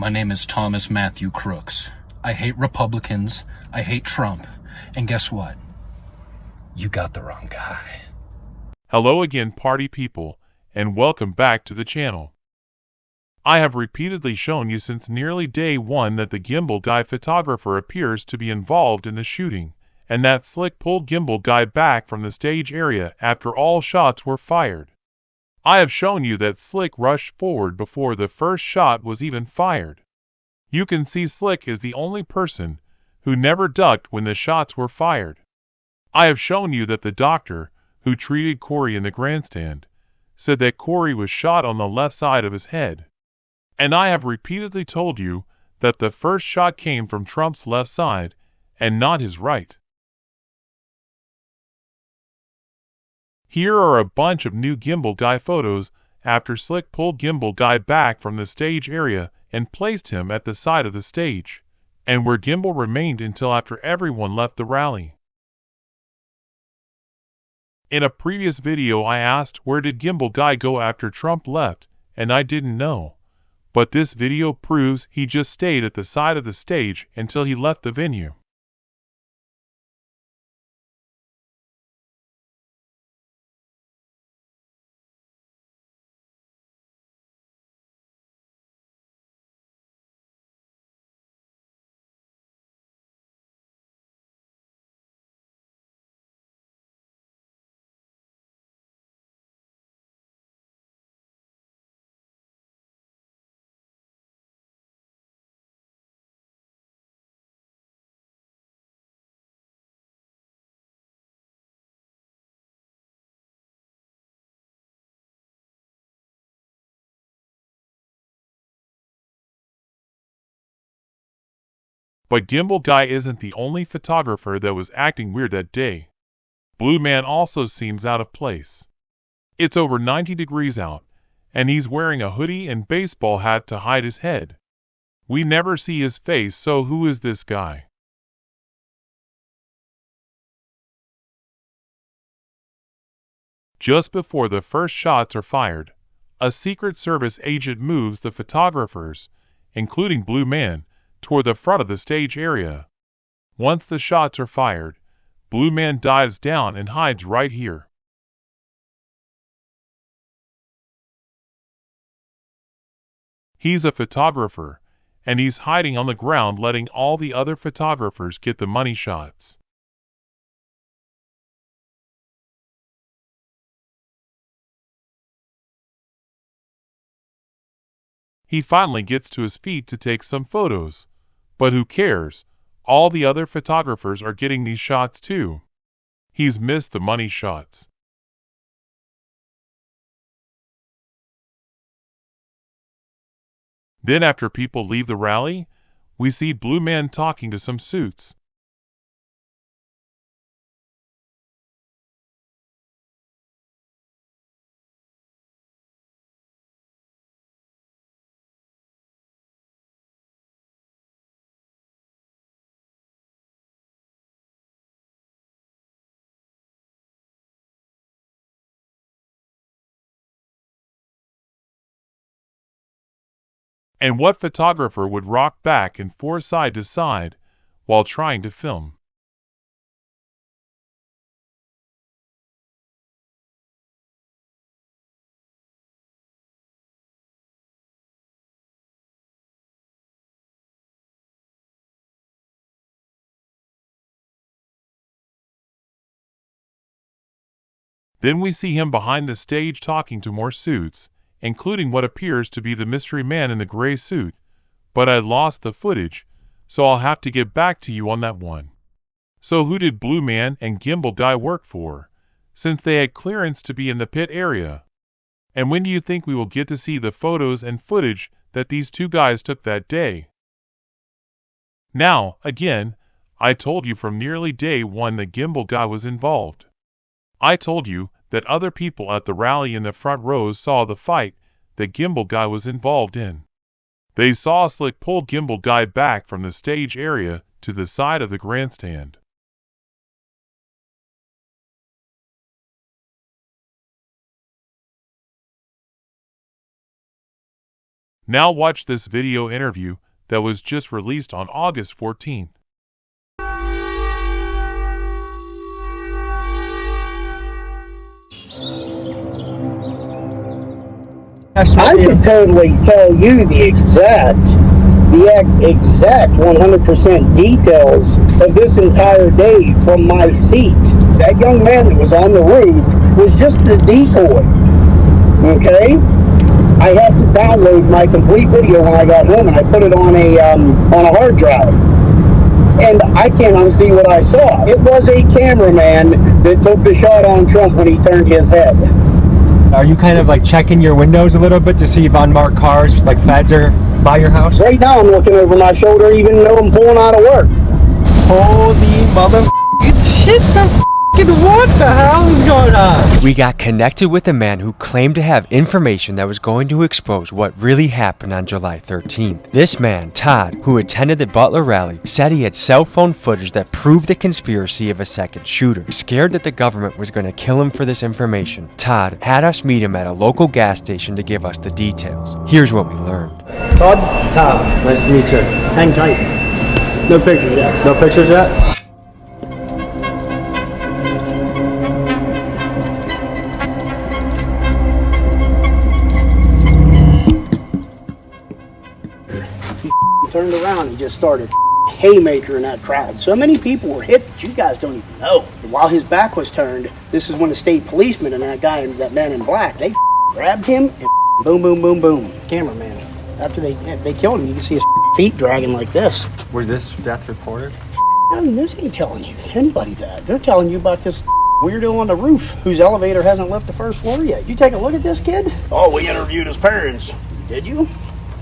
My name is Thomas Matthew Crooks. I hate Republicans, I hate Trump, and guess what? You got the wrong guy. Hello again, party people, and welcome back to the channel. I have repeatedly shown you since nearly day one that the gimbal guy photographer appears to be involved in the shooting, and that Slick pulled gimbal guy back from the stage area after all shots were fired. I have shown you that Slick rushed forward before the first shot was even fired. You can see Slick is the only person who never ducked when the shots were fired. I have shown you that the doctor, who treated Corey in the grandstand, said that Corey was shot on the left side of his head. And I have repeatedly told you that the first shot came from Trump's left side and not his right. Here are a bunch of new gimbal guy photos after Slick pulled gimbal guy back from the stage area and placed him at the side of the stage, and where gimbal remained until after everyone left the rally. In a previous video I asked where did gimbal guy go after Trump left, and I didn't know. But this video proves he just stayed at the side of the stage until he left the venue. But gimbal guy isn't the only photographer that was acting weird that day. Blue Man also seems out of place. It's over 90 degrees out, and he's wearing a hoodie and baseball hat to hide his head. We never see his face, so who is this guy? Just before the first shots are fired, a Secret Service agent moves the photographers, including Blue Man, toward the front of the stage area. Once the shots are fired, Blue Man dives down and hides right here. He's a photographer, and he's hiding on the ground letting all the other photographers get the money shots. He finally gets to his feet to take some photos. But who cares? All the other photographers are getting these shots too. He's missed the money shots. Then after people leave the rally, we see Blue Man talking to some suits. And what photographer would rock back and forth side to side while trying to film? Then we see him behind the stage talking to more suits, including what appears to be the mystery man in the gray suit, but I lost the footage, so I'll have to get back to you on that one. So who did Blue Man and Gimbal Guy work for, since they had clearance to be in the pit area? And when do you think we will get to see the photos and footage that these two guys took that day? Now, again, I told you from nearly day one that Gimbal Guy was involved. I told you that other people at the rally in the front rows saw the fight that Gimbal Guy was involved in. They saw Slick pull Gimbal Guy back from the stage area to the side of the grandstand. Now watch this video interview that was just released on August 14th. I can totally tell you the exact 100% details of this entire day from my seat. That young man that was on the roof was just a decoy. Okay? I had to download my complete video when I got home, and I put it on a hard drive. And I can't unsee what I saw. It was a cameraman that took the shot on Trump when he turned his head. Are you kind of like checking your windows a little bit to see if unmarked cars, like feds, are by your house? Right now I'm looking over my shoulder even though I'm pulling out of work. Holy mother shit, what the hell is going on? We got connected with a man who claimed to have information that was going to expose what really happened on July 13th. This man, Todd, who attended the Butler rally, said he had cell phone footage that proved the conspiracy of a second shooter. Scared that the government was going to kill him for this information, Todd had us meet him at a local gas station to give us the details. Here's what we learned. Todd? Tom, nice to meet you. Hang tight. No pictures yet. No pictures yet? Turned around and just started haymaker in that crowd. So many people were hit that you guys don't even know. While his back was turned, this is when the state policeman and that man in black, they grabbed him and boom, boom, boom, boom. Cameraman. After they killed him, you can see his feet dragging like this. Was this death reported? News ain't telling you anybody that. They're telling you about this weirdo on the roof whose elevator hasn't left the first floor yet. You take a look at this kid? Oh, we interviewed his parents. Did you?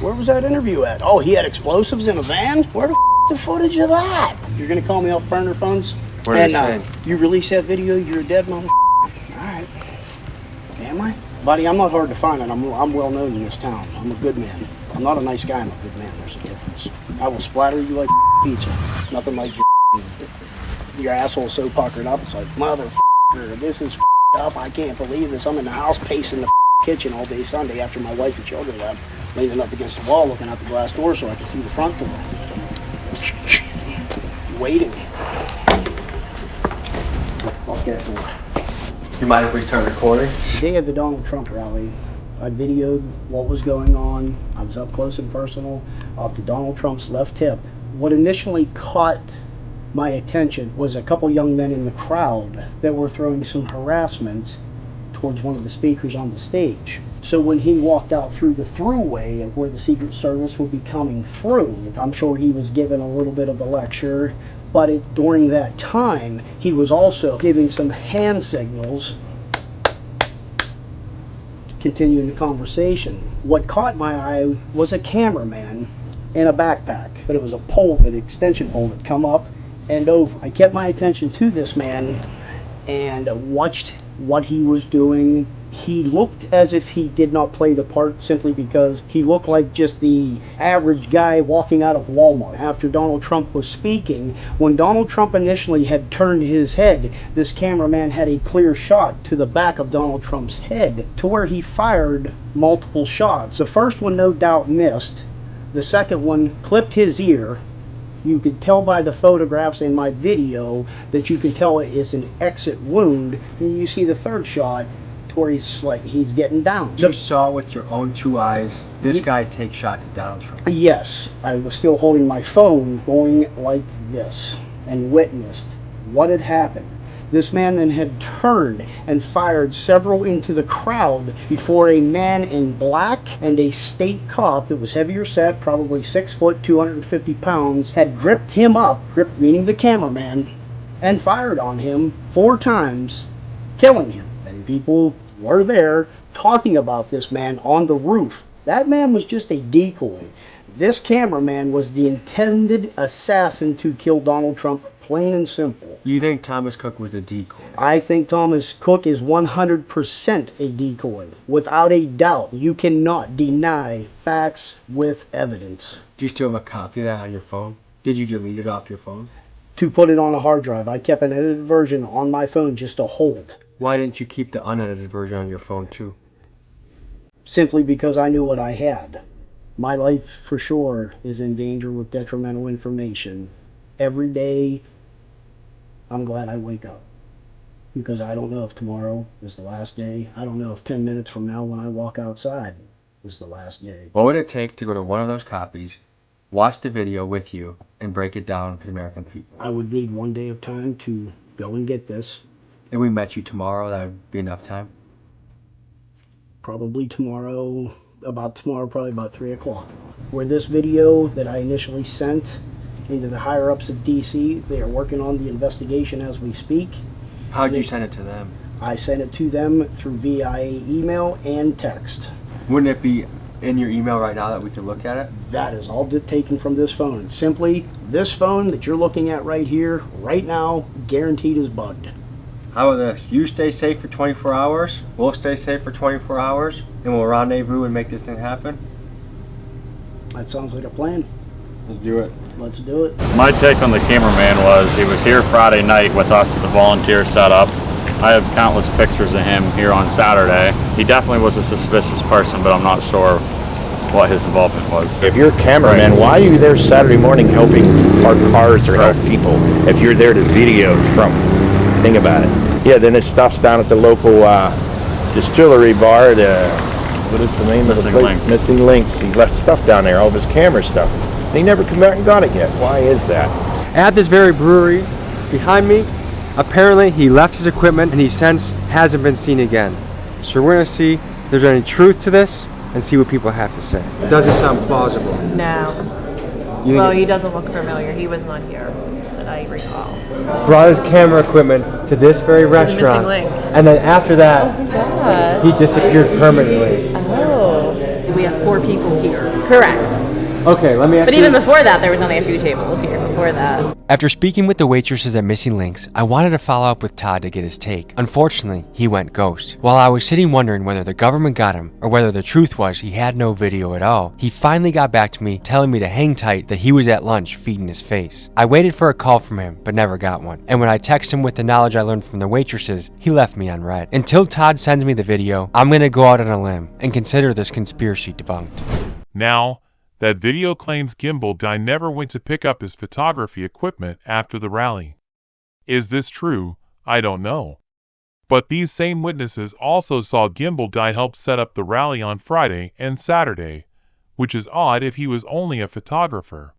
Where was that interview at? Oh, he had explosives in a van? Where the footage of that? You're gonna call me off burner phones? What are you saying? You release that video, you're a dead mother. Alright. Am I? Buddy, I'm not hard to find, and I'm well known in this town. I'm a good man. I'm not a nice guy, I'm a good man. There's a difference. I will splatter you like pizza. Nothing like your asshole so puckered up. It's like, motherfucker, this is up. I can't believe this. I'm in the house pacing the kitchen all day Sunday after my wife and children left, leaning up against the wall looking out the glass door so I can see the front door. Waiting. I'll get it. You mind if we start recording? The day of the Donald Trump rally, I videoed what was going on. I was up close and personal off to Donald Trump's left hip. What initially caught my attention was a couple young men in the crowd that were throwing some harassment towards one of the speakers on the stage. So when he walked out through the throughway of where the Secret Service would be coming through, I'm sure he was given a little bit of a lecture, but during that time, he was also giving some hand signals, continuing the conversation. What caught my eye was a cameraman in a backpack, but it was a pole, an extension pole that come up and over. I kept my attention to this man and watched what he was doing. He looked as if he did not play the part simply because he looked like just the average guy walking out of Walmart. After Donald Trump was speaking, when Donald Trump initially had turned his head, this cameraman had a clear shot to the back of Donald Trump's head to where he fired multiple shots. The first one no doubt missed. The second one clipped his ear. You could tell by the photographs in my video that you can tell it's an exit wound. And you see the third shot to where he's getting down. You saw with your own two eyes this guy take shots at Donald Trump? Yes. I was still holding my phone going like this and witnessed what had happened. This man then had turned and fired several into the crowd before a man in black and a state cop that was heavier set, probably 6 foot, 250 pounds, had gripped him up, gripped meaning the cameraman, and fired on him 4 times, killing him. And people were there talking about this man on the roof. That man was just a decoy. This cameraman was the intended assassin to kill Donald Trump, plain and simple. You think Thomas Cook was a decoy? I think Thomas Cook is 100% a decoy. Without a doubt. You cannot deny facts with evidence. Do you still have a copy of that on your phone? Did you delete it off your phone? To put it on a hard drive. I kept an edited version on my phone just to hold. Why didn't you keep the unedited version on your phone too? Simply because I knew what I had. My life for sure is in danger with detrimental information. Every day I'm glad I wake up, because I don't know if tomorrow is the last day. I don't know if 10 minutes from now when I walk outside is the last day. What would it take to go to one of those copies, watch the video with you, and break it down for the American people? I would need 1 day of time to go and get this. And we met you tomorrow, that would be enough time? Probably tomorrow, probably about 3 o'clock. Where this video that I initially sent into the higher-ups of DC, they are working on the investigation as we speak. How did you send it to them? I sent it to them through via email and text. Wouldn't it be in your email right now that we could look at it? That is all taken from this phone. Simply, this phone that you're looking at right here, right now, guaranteed is bugged. How about this? You stay safe for 24 hours, we'll stay safe for 24 hours, and we'll rendezvous and make this thing happen? That sounds like a plan. Let's do it. Let's do it. My take on the cameraman was he was here Friday night with us at the volunteer setup. I have countless pictures of him here on Saturday. He definitely was a suspicious person, but I'm not sure what his involvement was. If you're a cameraman, why are you there Saturday morning helping park cars or help people if you're there to video Trump? Think about it. Yeah, then his stuff's down at the local distillery bar. What is the name of the place? Links. Missing Links. He left stuff down there, all of his camera stuff. And he never come back and got it yet. Why is that? At this very brewery behind me, apparently he left his equipment and he since hasn't been seen again. So we're gonna see if there's any truth to this and see what people have to say. Does it sound plausible? No. You Well, think he doesn't look familiar. He was not here that I recall. he brought his camera equipment to this very restaurant, link. and then after that, God. he disappeared permanently. Oh. We have 4 people here. Correct. Okay, let me ask But you. even before that, there was only a few tables here before that. After speaking with the waitresses at Missing Links, I wanted to follow up with Todd to get his take. Unfortunately, he went ghost. While I was sitting wondering whether the government got him or whether the truth was he had no video at all, he finally got back to me telling me to hang tight that he was at lunch feeding his face. I waited for a call from him but never got one. And when I texted him with the knowledge I learned from the waitresses, he left me unread. Until Todd sends me the video, I'm gonna go out on a limb and consider this conspiracy debunked. Now, that video claims Gimbal guy never went to pick up his photography equipment after the rally. Is this true? I don't know. But these same witnesses also saw Gimbal guy help set up the rally on Friday and Saturday, which is odd if he was only a photographer.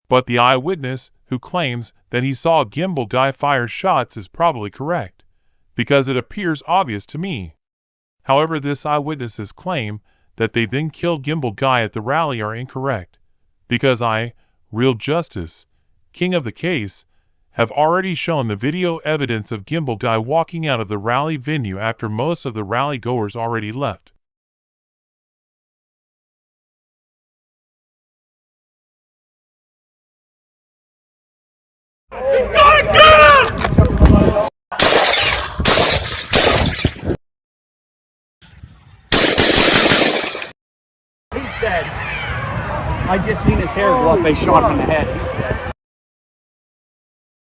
But the eyewitness who claims that he saw Gimbal guy fire shots is probably correct, because it appears obvious to me. However, this eyewitness's claim that they then killed Gimbal guy at the rally are incorrect, because I, Real Justice, king of the case, have already shown the video evidence of Gimbal guy walking out of the rally venue after most of the rally goers already left. He's dead. I just seen his hair go up. They shot him in the head. He's dead.